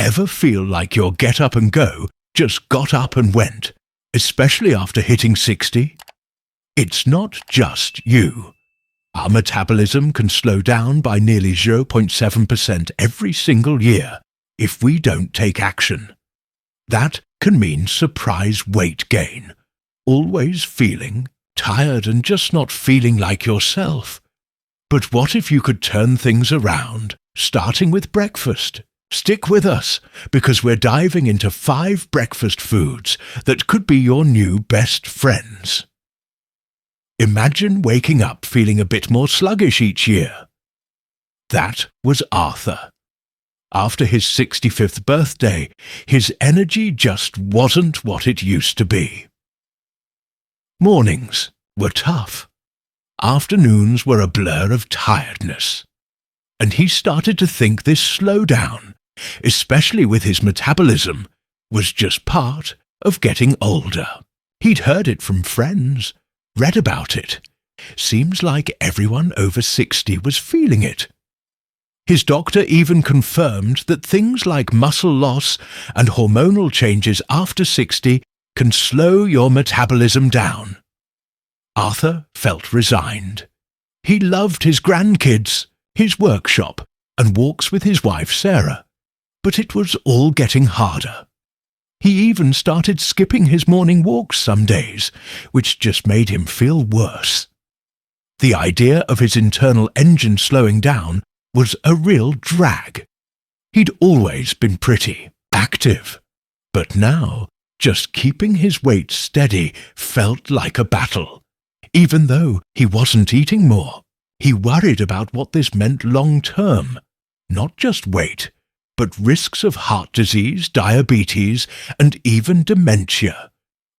Ever feel like your get up and go just got up and went, especially after hitting 60? It's not just you. Our metabolism can slow down by nearly 0.7% every single year if we don't take action. That can mean surprise weight gain, always feeling tired and just not feeling like yourself. But what if you could turn things around, starting with breakfast? Stick with us, because we're diving into 5 breakfast foods that could be your new best friends. Imagine waking up feeling a bit more sluggish each year. That was Arthur. After his 65th birthday, his energy just wasn't what it used to be. Mornings were tough. Afternoons were a blur of tiredness. And he started to think this slowdown, especially with his metabolism, was just part of getting older. He'd heard it from friends, read about it. Seems like everyone over 60 was feeling it. His doctor even confirmed that things like muscle loss and hormonal changes after 60 can slow your metabolism down. Arthur felt resigned. He loved his grandkids, his workshop, and walks with his wife Sarah. But it was all getting harder. He even started skipping his morning walks some days, which just made him feel worse. The idea of his internal engine slowing down was a real drag. He'd always been pretty active, but now just keeping his weight steady felt like a battle. Even though he wasn't eating more, he worried about what this meant long term, not just weight, but risks of heart disease, diabetes, and even dementia,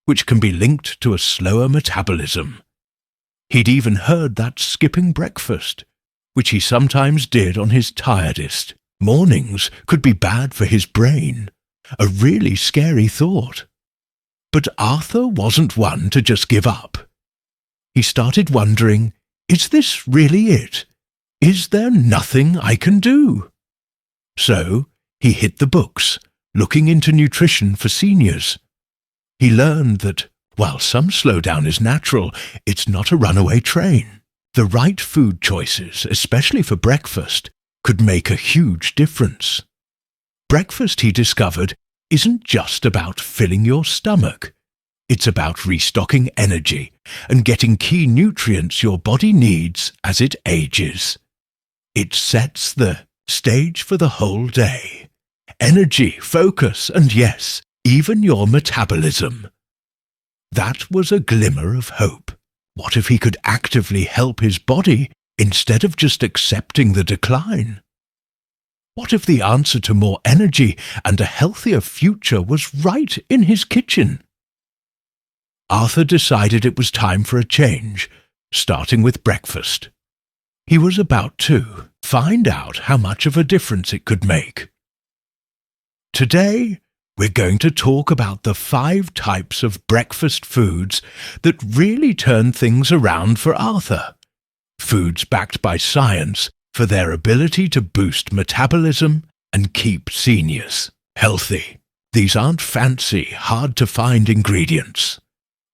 which can be linked to a slower metabolism. He'd even heard that skipping breakfast, which he sometimes did on his tiredest, mornings, could be bad for his brain. A really scary thought. But Arthur wasn't one to just give up. He started wondering, is this really it? Is there nothing I can do? So he hit the books, looking into nutrition for seniors. He learned that, while some slowdown is natural, it's not a runaway train. The right food choices, especially for breakfast, could make a huge difference. Breakfast, he discovered, isn't just about filling your stomach. It's about restocking energy and getting key nutrients your body needs as it ages. It sets the stage for the whole day. Energy, focus, and yes, even your metabolism. That was a glimmer of hope. What if he could actively help his body instead of just accepting the decline? What if the answer to more energy and a healthier future was right in his kitchen? Arthur decided it was time for a change, starting with breakfast. He was about to find out how much of a difference it could make. Today, we're going to talk about the 5 types of breakfast foods that really turn things around for Arthur. Foods backed by science for their ability to boost metabolism and keep seniors healthy. These aren't fancy, hard-to-find ingredients.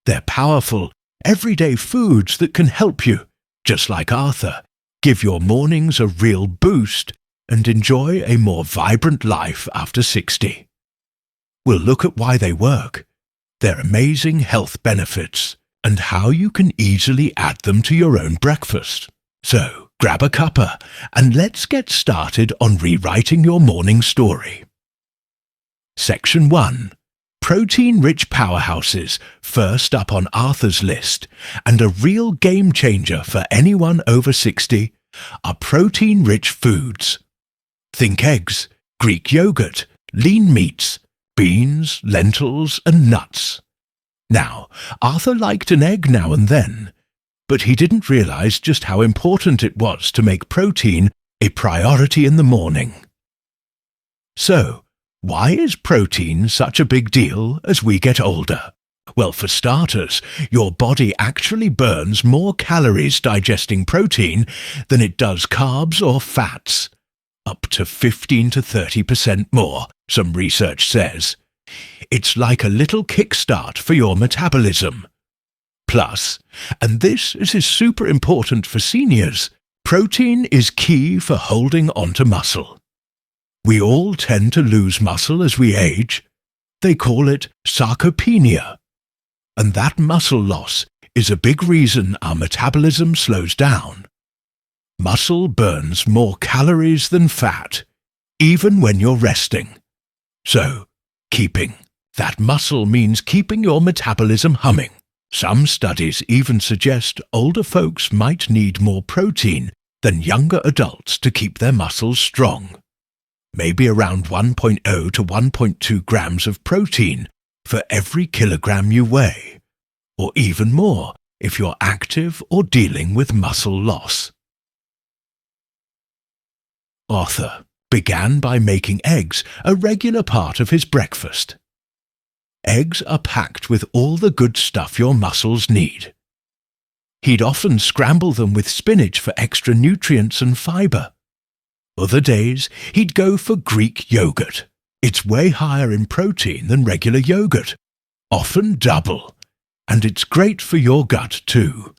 They're powerful, everyday foods that can help you, just like Arthur, give your mornings a real boost and enjoy a more vibrant life after 60. We'll look at why they work, their amazing health benefits, and how you can easily add them to your own breakfast. So, grab a cuppa and let's get started on rewriting your morning story. Section 1. Protein-rich powerhouses, first up on Arthur's list, and a real game-changer for anyone over 60, are protein-rich foods. Think eggs, Greek yogurt, lean meats, beans, lentils, and nuts. Now, Arthur liked an egg now and then, but he didn't realize just how important it was to make protein a priority in the morning. So, why is protein such a big deal as we get older? Well, for starters, your body actually burns more calories digesting protein than it does carbs or fats. up to 15 to 30% more, some research says. It's like a little kickstart for your metabolism. Plus, and this is super important for seniors, protein is key for holding onto muscle. We all tend to lose muscle as we age. They call it sarcopenia. And that muscle loss is a big reason our metabolism slows down. Muscle burns more calories than fat, even when you're resting. So, keeping that muscle means keeping your metabolism humming. Some studies even suggest older folks might need more protein than younger adults to keep their muscles strong. Maybe around 1.0 to 1.2 grams of protein for every kilogram you weigh, or even more if you're active or dealing with muscle loss. Arthur began by making eggs a regular part of his breakfast. Eggs are packed with all the good stuff your muscles need. He'd often scramble them with spinach for extra nutrients and fibre. Other days, he'd go for Greek yogurt. It's way higher in protein than regular yogurt, often double, and it's great for your gut too.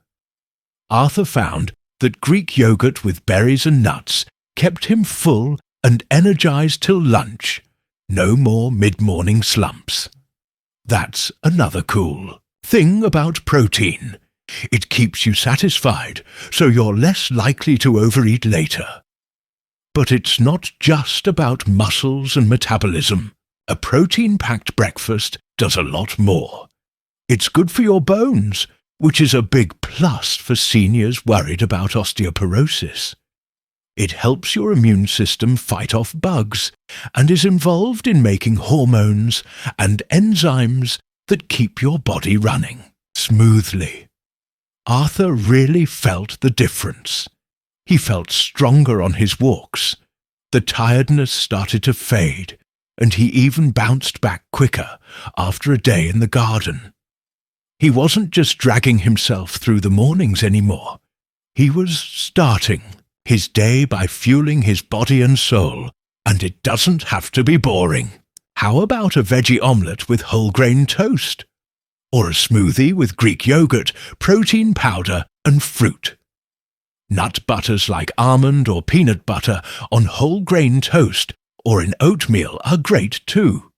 Arthur found that Greek yogurt with berries and nuts kept him full and energized till lunch. No more mid-morning slumps. That's another cool thing about protein. It keeps you satisfied, so you're less likely to overeat later. But it's not just about muscles and metabolism. A protein-packed breakfast does a lot more. It's good for your bones, which is a big plus for seniors worried about osteoporosis. It helps your immune system fight off bugs and is involved in making hormones and enzymes that keep your body running smoothly. Arthur really felt the difference. He felt stronger on his walks. The tiredness started to fade, and he even bounced back quicker after a day in the garden. He wasn't just dragging himself through the mornings anymore. He was starting his day by fueling his body and soul, and it doesn't have to be boring. How about a veggie omelette with whole grain toast? Or a smoothie with Greek yogurt, protein powder, and fruit? Nut butters like almond or peanut butter on whole grain toast or in oatmeal are great too.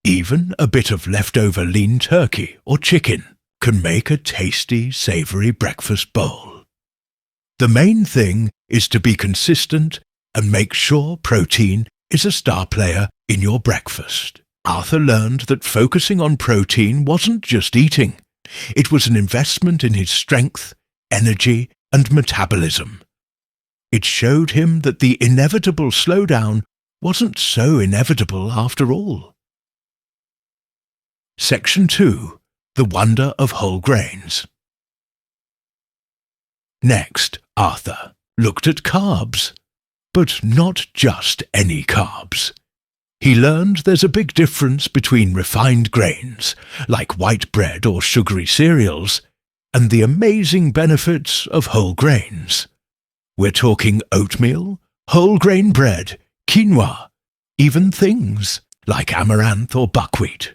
Even a bit of leftover lean turkey or chicken can make a tasty, savory breakfast bowl. The main thing is to be consistent and make sure protein is a star player in your breakfast. Arthur learned that focusing on protein wasn't just eating. It was an investment in his strength, energy, and metabolism. It showed him that the inevitable slowdown wasn't so inevitable after all. Section 2. The Wonder of Whole Grains. Next, Arthur looked at carbs, but not just any carbs. He learned there's a big difference between refined grains, like white bread or sugary cereals, and the amazing benefits of whole grains. We're talking oatmeal, whole grain bread, quinoa, even things like amaranth or buckwheat.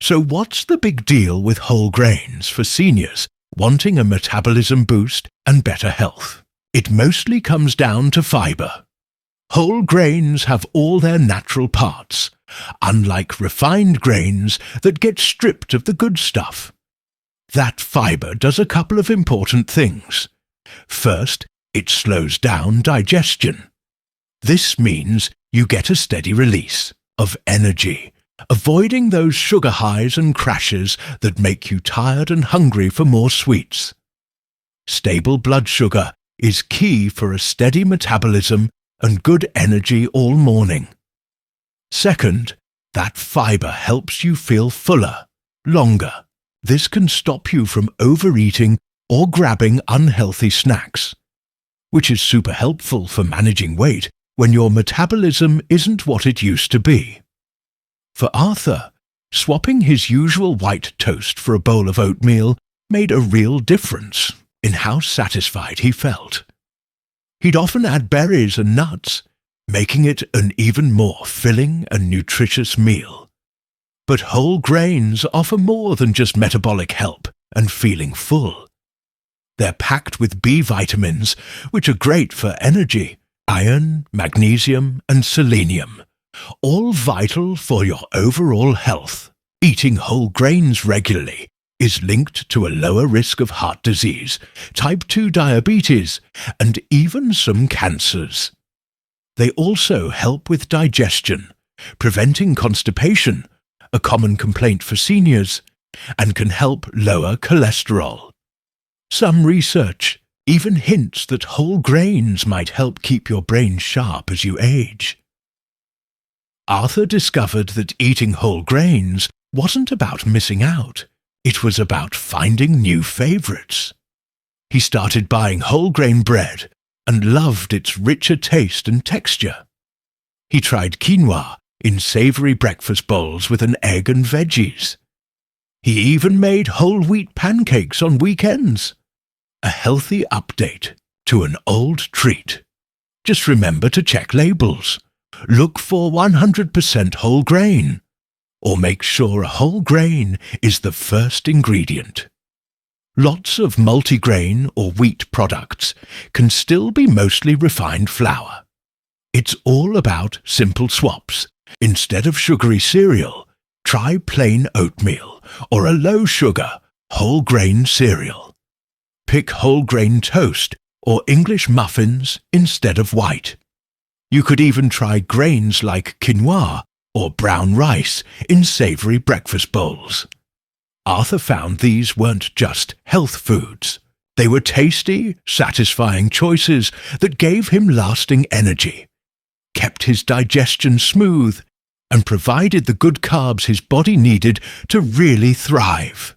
So what's the big deal with whole grains for seniors wanting a metabolism boost and better health? It mostly comes down to fibre. Whole grains have all their natural parts, unlike refined grains that get stripped of the good stuff. That fibre does a couple of important things. First, it slows down digestion. This means you get a steady release of energy, avoiding those sugar highs and crashes that make you tired and hungry for more sweets. Stable blood sugar is key for a steady metabolism and good energy all morning. Second, that fibre helps you feel fuller, longer. This can stop you from overeating or grabbing unhealthy snacks, which is super helpful for managing weight when your metabolism isn't what it used to be. For Arthur, swapping his usual white toast for a bowl of oatmeal made a real difference in how satisfied he felt. He'd often add berries and nuts, making it an even more filling and nutritious meal. But whole grains offer more than just metabolic help and feeling full. They're packed with B vitamins, which are great for energy, iron, magnesium, and selenium, all vital for your overall health. Eating whole grains regularly is linked to a lower risk of heart disease, type 2 diabetes, and even some cancers. They also help with digestion, preventing constipation, a common complaint for seniors, and can help lower cholesterol. Some research even hints that whole grains might help keep your brain sharp as you age. Arthur discovered that eating whole grains wasn't about missing out. It was about finding new favorites. He started buying whole grain bread and loved its richer taste and texture. He tried quinoa in savory breakfast bowls with an egg and veggies. He even made whole wheat pancakes on weekends. A healthy update to an old treat. Just remember to check labels. Look for 100% whole grain, or make sure a whole grain is the first ingredient. Lots of multigrain or wheat products can still be mostly refined flour. It's all about simple swaps. Instead of sugary cereal, try plain oatmeal or a low-sugar, whole-grain cereal. Pick whole-grain toast or English muffins instead of white. You could even try grains like quinoa or brown rice in savory breakfast bowls. Arthur found these weren't just health foods. They were tasty, satisfying choices that gave him lasting energy, kept his digestion smooth, and provided the good carbs his body needed to really thrive.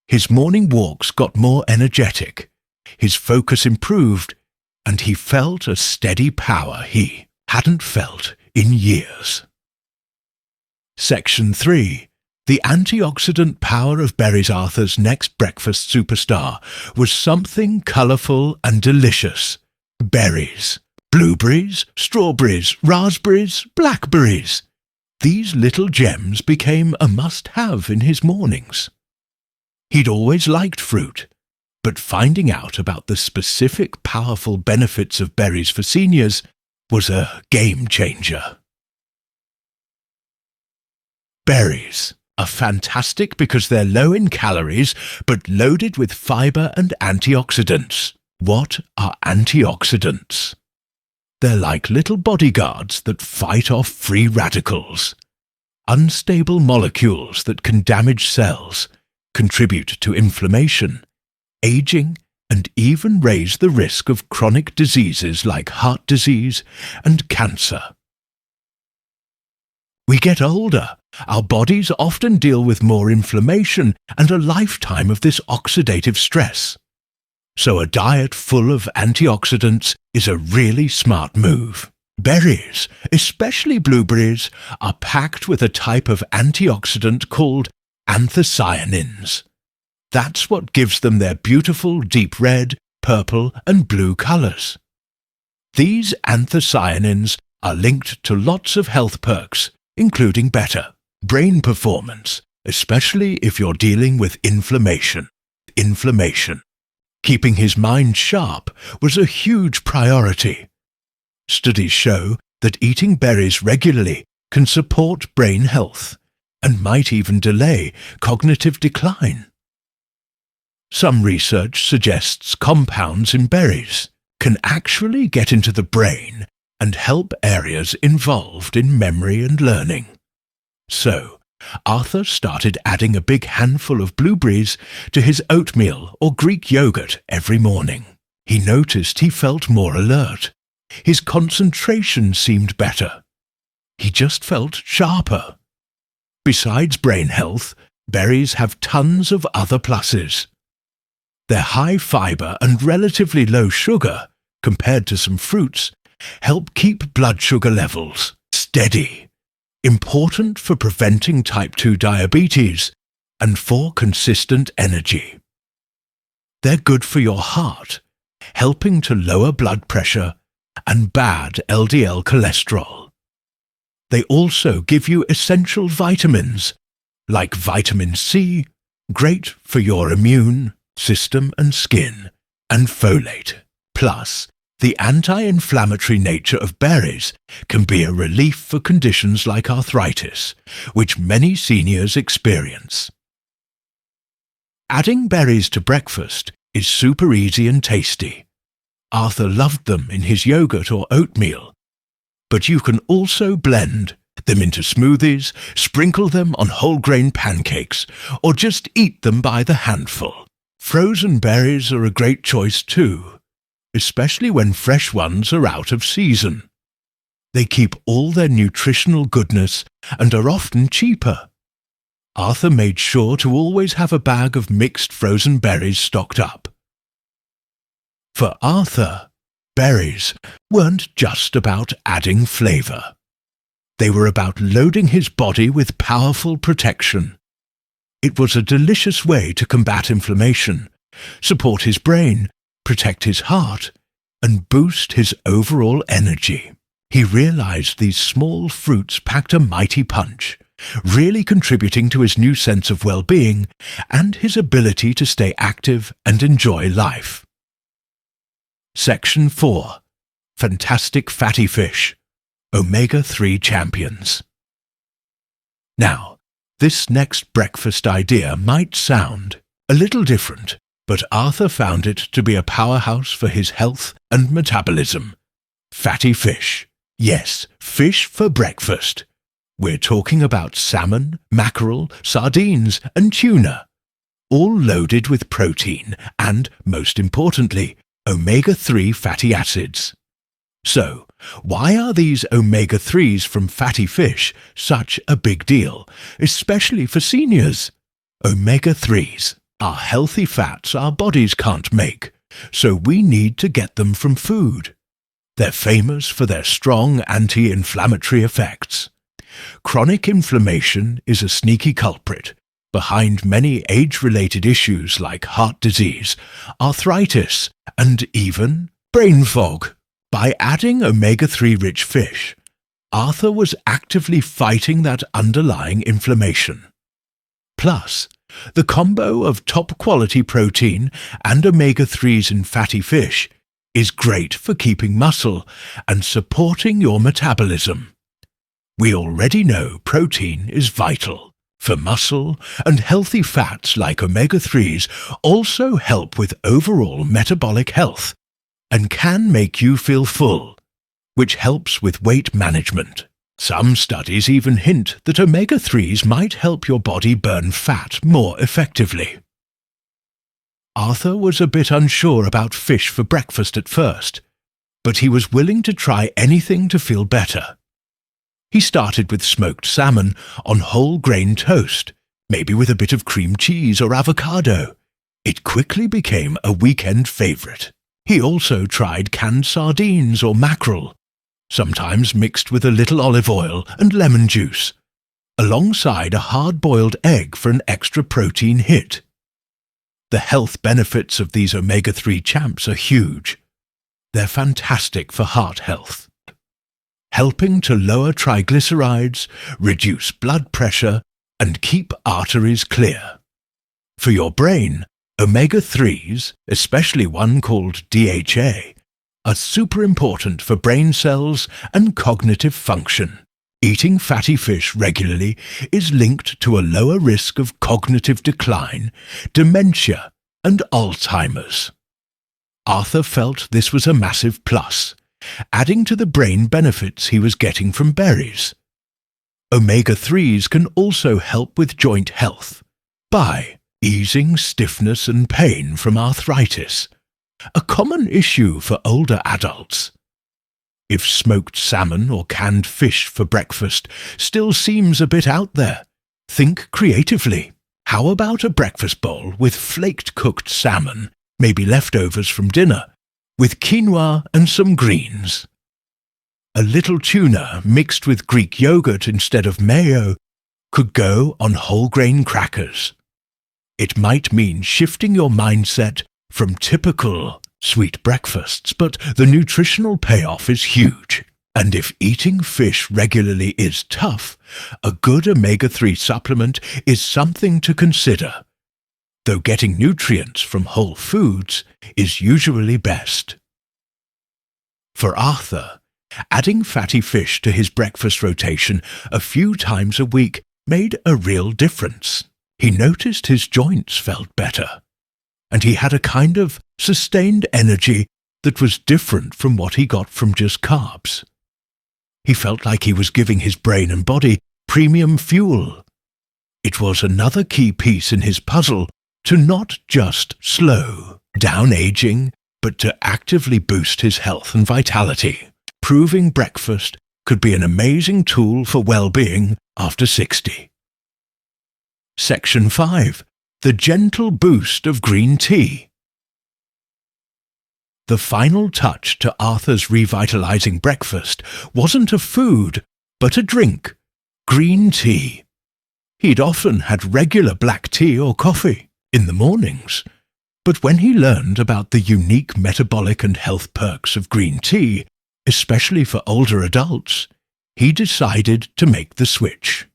His morning walks got more energetic, his focus improved, and he felt a steady power he hadn't felt in years. Section 3. The antioxidant power of berries. Arthur's next breakfast superstar was something colourful and delicious. Berries. Blueberries, strawberries, raspberries, blackberries. These little gems became a must-have in his mornings. He'd always liked fruit, but finding out about the specific powerful benefits of berries for seniors was a game-changer. Berries are fantastic because they're low in calories but loaded with fiber and antioxidants. What are antioxidants? They're like little bodyguards that fight off free radicals. Unstable molecules that can damage cells, contribute to inflammation, aging, and even raise the risk of chronic diseases like heart disease and cancer. We get older. Our bodies often deal with more inflammation and a lifetime of this oxidative stress. So a diet full of antioxidants is a really smart move. Berries, especially blueberries, are packed with a type of antioxidant called anthocyanins. That's what gives them their beautiful deep red, purple, and blue colors. These anthocyanins are linked to lots of health perks, including better brain performance, especially if you're dealing with inflammation. Keeping his mind sharp was a huge priority. Studies show that eating berries regularly can support brain health and might even delay cognitive decline. Some research suggests compounds in berries can actually get into the brain and help areas involved in memory and learning. So, Arthur started adding a big handful of blueberries to his oatmeal or Greek yogurt every morning. He noticed he felt more alert. His concentration seemed better. He just felt sharper. Besides brain health, berries have tons of other pluses. Their high fiber and relatively low sugar, compared to some fruits, help keep blood sugar levels steady, important for preventing type 2 diabetes and for consistent energy. They're good for your heart, helping to lower blood pressure and bad LDL cholesterol. They also give you essential vitamins, like vitamin C, great for your immune system and skin, and folate. Plus, the anti-inflammatory nature of berries can be a relief for conditions like arthritis, which many seniors experience. Adding berries to breakfast is super easy and tasty. Arthur loved them in his yogurt or oatmeal, but you can also blend them into smoothies, sprinkle them on whole grain pancakes, or just eat them by the handful. Frozen berries are a great choice too, especially when fresh ones are out of season. They keep all their nutritional goodness and are often cheaper. Arthur made sure to always have a bag of mixed frozen berries stocked up. For Arthur, berries weren't just about adding flavour. They were about loading his body with powerful protection. It was a delicious way to combat inflammation, support his brain, protect his heart, and boost his overall energy. He realized these small fruits packed a mighty punch, really contributing to his new sense of well-being and his ability to stay active and enjoy life. Section 4. Fantastic Fatty Fish, Omega-3 Champions. Now, this next breakfast idea might sound a little different, but Arthur found it to be a powerhouse for his health and metabolism. Fatty fish. Yes, fish for breakfast. We're talking about salmon, mackerel, sardines, and tuna, all loaded with protein and, most importantly, omega-3 fatty acids. So, why are these omega-3s from fatty fish such a big deal, especially for seniors? Omega-3s are healthy fats our bodies can't make, so we need to get them from food. They're famous for their strong anti-inflammatory effects. Chronic inflammation is a sneaky culprit behind many age-related issues like heart disease, arthritis, and even brain fog. By adding omega-3 rich fish, Arthur was actively fighting that underlying inflammation. Plus, the combo of top-quality protein and omega-3s in fatty fish is great for keeping muscle and supporting your metabolism. We already know protein is vital for muscle, and healthy fats like omega-3s also help with overall metabolic health and can make you feel full, which helps with weight management. Some studies even hint that omega-3s might help your body burn fat more effectively. Arthur was a bit unsure about fish for breakfast at first, but he was willing to try anything to feel better. He started with smoked salmon on whole grain toast, maybe with a bit of cream cheese or avocado. It quickly became a weekend favorite. He also tried canned sardines or mackerel, sometimes mixed with a little olive oil and lemon juice, alongside a hard-boiled egg for an extra protein hit. The health benefits of these omega-3 champs are huge. They're fantastic for heart health, helping to lower triglycerides, reduce blood pressure, and keep arteries clear. For your brain, omega-3s, especially one called DHA, are super important for brain cells and cognitive function. Eating fatty fish regularly is linked to a lower risk of cognitive decline, dementia, and Alzheimer's. Arthur felt this was a massive plus, adding to the brain benefits he was getting from berries. Omega-3s can also help with joint health by easing stiffness and pain from arthritis, a common issue for older adults. If smoked salmon or canned fish for breakfast still seems a bit out there, think creatively. How about a breakfast bowl with flaked cooked salmon, maybe leftovers from dinner, with quinoa and some greens? A little tuna mixed with Greek yogurt instead of mayo could go on whole grain crackers. It might mean shifting your mindset from typical sweet breakfasts, but the nutritional payoff is huge. And if eating fish regularly is tough, a good omega-3 supplement is something to consider, though getting nutrients from whole foods is usually best. For Arthur, adding fatty fish to his breakfast rotation a few times a week made a real difference. He noticed his joints felt better, and he had a kind of sustained energy that was different from what he got from just carbs. He felt like he was giving his brain and body premium fuel. It was another key piece in his puzzle to not just slow down aging, but to actively boost his health and vitality, proving breakfast could be an amazing tool for well-being after 60. Section 5. The gentle boost of green tea. The final touch to Arthur's revitalizing breakfast wasn't a food, but a drink, green tea. He'd often had regular black tea or coffee in the mornings, but when he learned about the unique metabolic and health perks of green tea, especially for older adults, he decided to make the switch.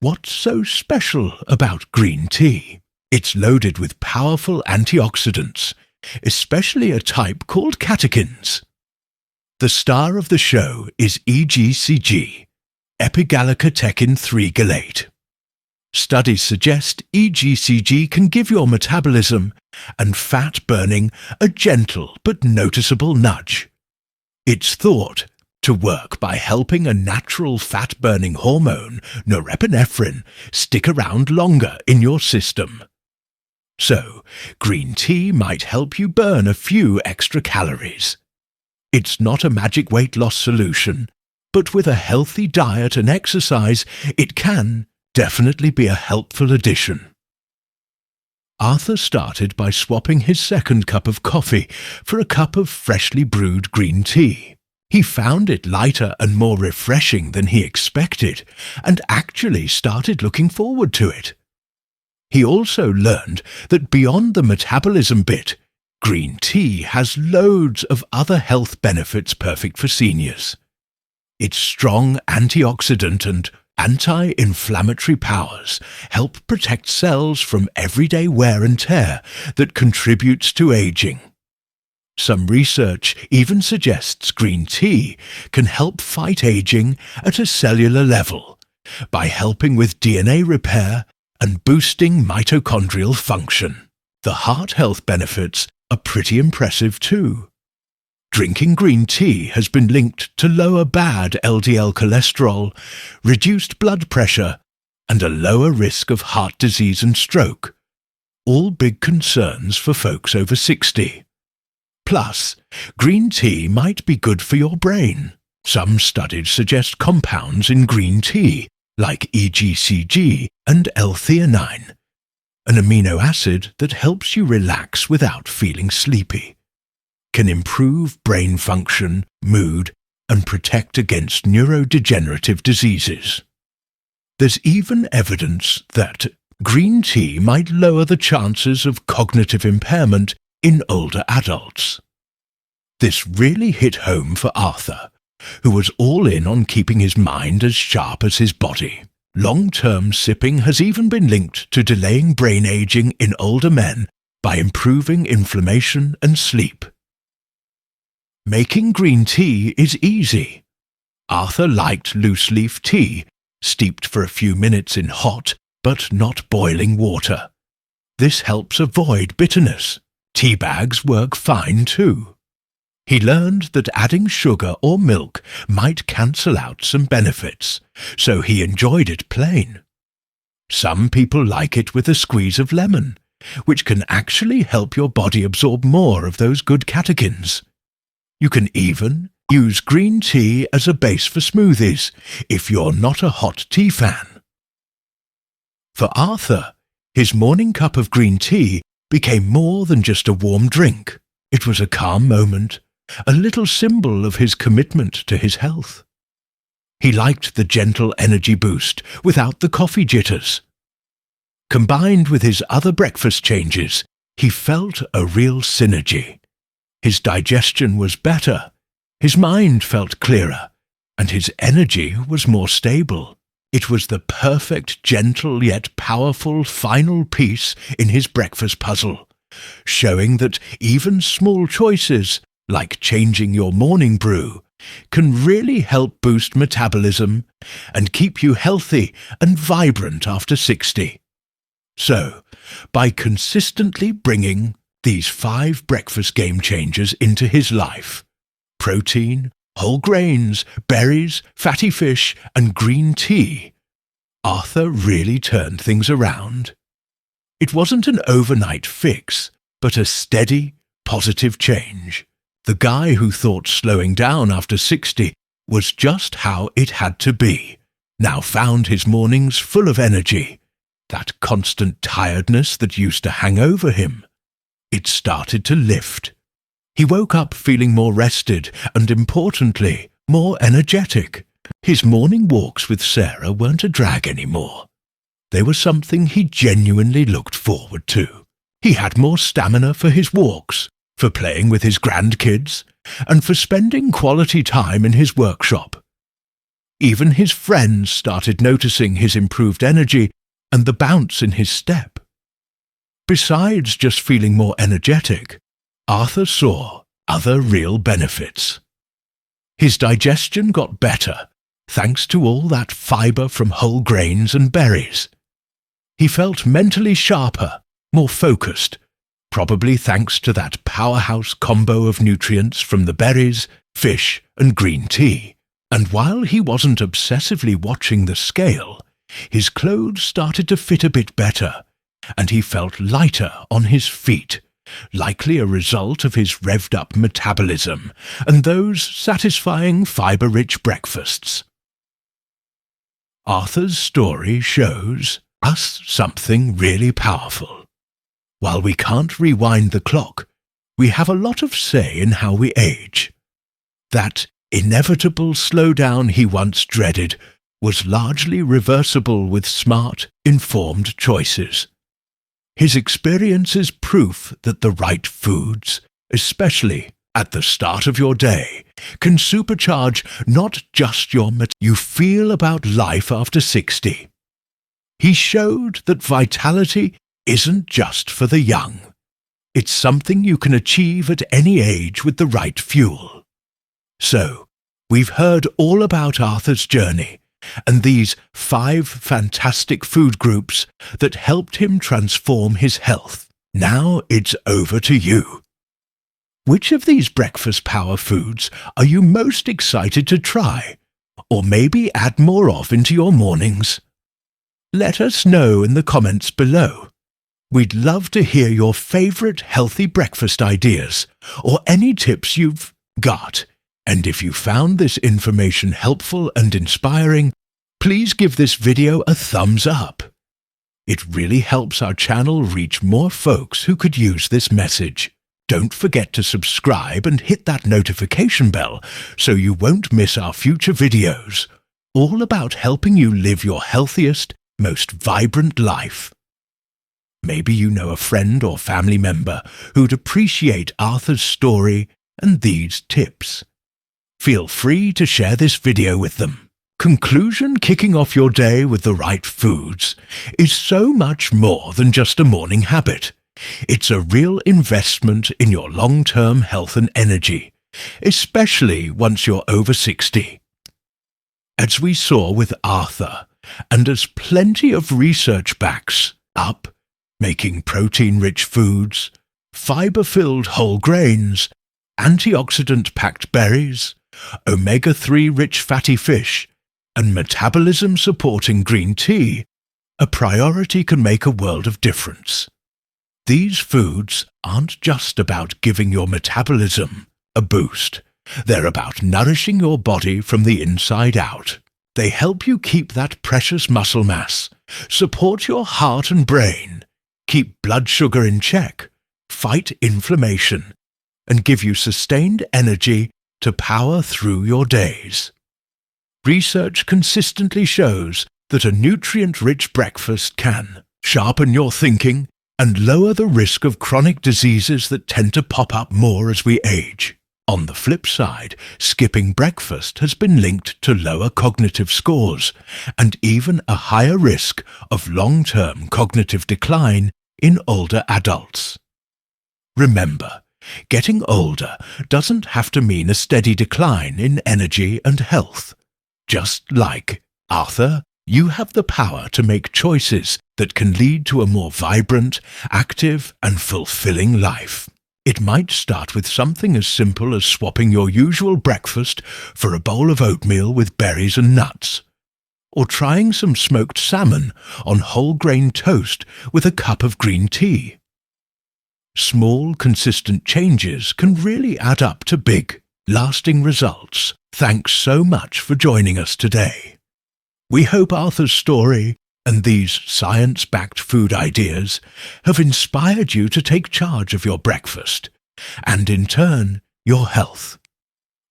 What's so special about green tea? It's loaded with powerful antioxidants, especially a type called catechins. The star of the show is EGCG, epigallocatechin 3 gallate. Studies suggest EGCG can give your metabolism and fat burning a gentle but noticeable nudge. It's thought to work by helping a natural fat-burning hormone, norepinephrine, stick around longer in your system. So, green tea might help you burn a few extra calories. It's not a magic weight loss solution, but with a healthy diet and exercise, it can definitely be a helpful addition. Arthur started by swapping his second cup of coffee for a cup of freshly brewed green tea. He found it lighter and more refreshing than he expected, and actually started looking forward to it. He also learned that beyond the metabolism bit, green tea has loads of other health benefits perfect for seniors. Its strong antioxidant and anti-inflammatory powers help protect cells from everyday wear and tear that contributes to aging. Some research even suggests green tea can help fight aging at a cellular level by helping with DNA repair and boosting mitochondrial function. The heart health benefits are pretty impressive too. Drinking green tea has been linked to lower bad LDL cholesterol, reduced blood pressure, and a lower risk of heart disease and stroke, all big concerns for folks over 60. Plus, green tea might be good for your brain. Some studies suggest compounds in green tea, like EGCG and L-theanine, an amino acid that helps you relax without feeling sleepy, can improve brain function, mood, and protect against neurodegenerative diseases. There's even evidence that green tea might lower the chances of cognitive impairment in older adults. This really hit home for Arthur, who was all in on keeping his mind as sharp as his body. Long-term sipping has even been linked to delaying brain aging in older men by improving inflammation and sleep. Making green tea is easy. Arthur liked loose-leaf tea, steeped for a few minutes in hot but not boiling water. This helps avoid bitterness. Tea bags work fine too. He learned that adding sugar or milk might cancel out some benefits, so he enjoyed it plain. Some people like it with a squeeze of lemon, which can actually help your body absorb more of those good catechins. You can even use green tea as a base for smoothies if you're not a hot tea fan. For Arthur, his morning cup of green tea became more than just a warm drink. It was a calm moment, a little symbol of his commitment to his health. He liked the gentle energy boost without the coffee jitters. Combined with his other breakfast changes, he felt a real synergy. His digestion was better, his mind felt clearer, and his energy was more stable. It was the perfect, gentle yet powerful final piece in his breakfast puzzle, showing that even small choices, like changing your morning brew, can really help boost metabolism and keep you healthy and vibrant after 60. So, by consistently bringing these 5 breakfast game changers into his life — protein, whole grains, berries, fatty fish, and green tea — Arthur really turned things around. It wasn't an overnight fix, but a steady, positive change. The guy who thought slowing down after 60 was just how it had to be now found his mornings full of energy. That constant tiredness that used to hang over him, it started to lift. He woke up feeling more rested and, importantly, more energetic. His morning walks with Sarah weren't a drag anymore. They were something he genuinely looked forward to. He had more stamina for his walks, for playing with his grandkids, and for spending quality time in his workshop. Even his friends started noticing his improved energy and the bounce in his step. Besides just feeling more energetic, Arthur saw other real benefits. His digestion got better, thanks to all that fiber from whole grains and berries. He felt mentally sharper, more focused, probably thanks to that powerhouse combo of nutrients from the berries, fish, and green tea. And while he wasn't obsessively watching the scale, his clothes started to fit a bit better, and he felt lighter on his feet, likely a result of his revved-up metabolism and those satisfying fiber-rich breakfasts. Arthur's story shows us something really powerful. While we can't rewind the clock, we have a lot of say in how we age. That inevitable slowdown he once dreaded was largely reversible with smart, informed choices. His experience is proof that the right foods, especially at the start of your day, can supercharge not just you feel about life after 60. He showed that vitality isn't just for the young. It's something you can achieve at any age with the right fuel. So, we've heard all about Arthur's journey and these 5 fantastic food groups that helped him transform his health. Now it's over to you. Which of these breakfast power foods are you most excited to try, or maybe add more of into your mornings? Let us know in the comments below. We'd love to hear your favorite healthy breakfast ideas or any tips you've got. And if you found this information helpful and inspiring, please give this video a thumbs up. It really helps our channel reach more folks who could use this message. Don't forget to subscribe and hit that notification bell so you won't miss our future videos, all about helping you live your healthiest, most vibrant life. Maybe you know a friend or family member who'd appreciate Arthur's story and these tips. Feel free to share this video with them. Conclusion: kicking off your day with the right foods is so much more than just a morning habit. It's a real investment in your long-term health and energy, especially once you're over 60. As we saw with Arthur, and as plenty of research backs up, making protein-rich foods, fiber-filled whole grains, antioxidant-packed berries, omega-3 rich fatty fish, and metabolism-supporting green tea, a priority can make a world of difference. These foods aren't just about giving your metabolism a boost. They're about nourishing your body from the inside out. They help you keep that precious muscle mass, support your heart and brain, keep blood sugar in check, fight inflammation, and give you sustained energy to power through your days. Research consistently shows that a nutrient-rich breakfast can sharpen your thinking, and lower the risk of chronic diseases that tend to pop up more as we age. On the flip side, skipping breakfast has been linked to lower cognitive scores and even a higher risk of long-term cognitive decline in older adults. Remember, getting older doesn't have to mean a steady decline in energy and health. Just like Arthur, you have the power to make choices that can lead to a more vibrant, active, and fulfilling life. It might start with something as simple as swapping your usual breakfast for a bowl of oatmeal with berries and nuts, or trying some smoked salmon on whole grain toast with a cup of green tea. Small, consistent changes can really add up to big, lasting results. Thanks so much for joining us today. We hope Arthur's story and these science-backed food ideas have inspired you to take charge of your breakfast, and in turn, your health.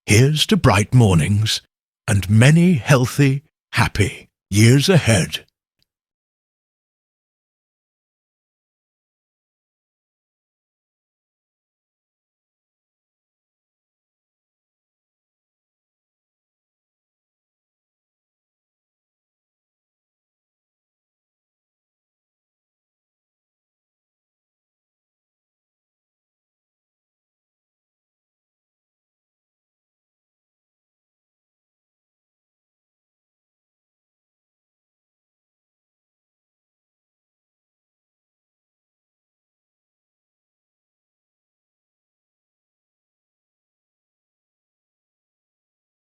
Here's to bright mornings and many healthy, happy years ahead.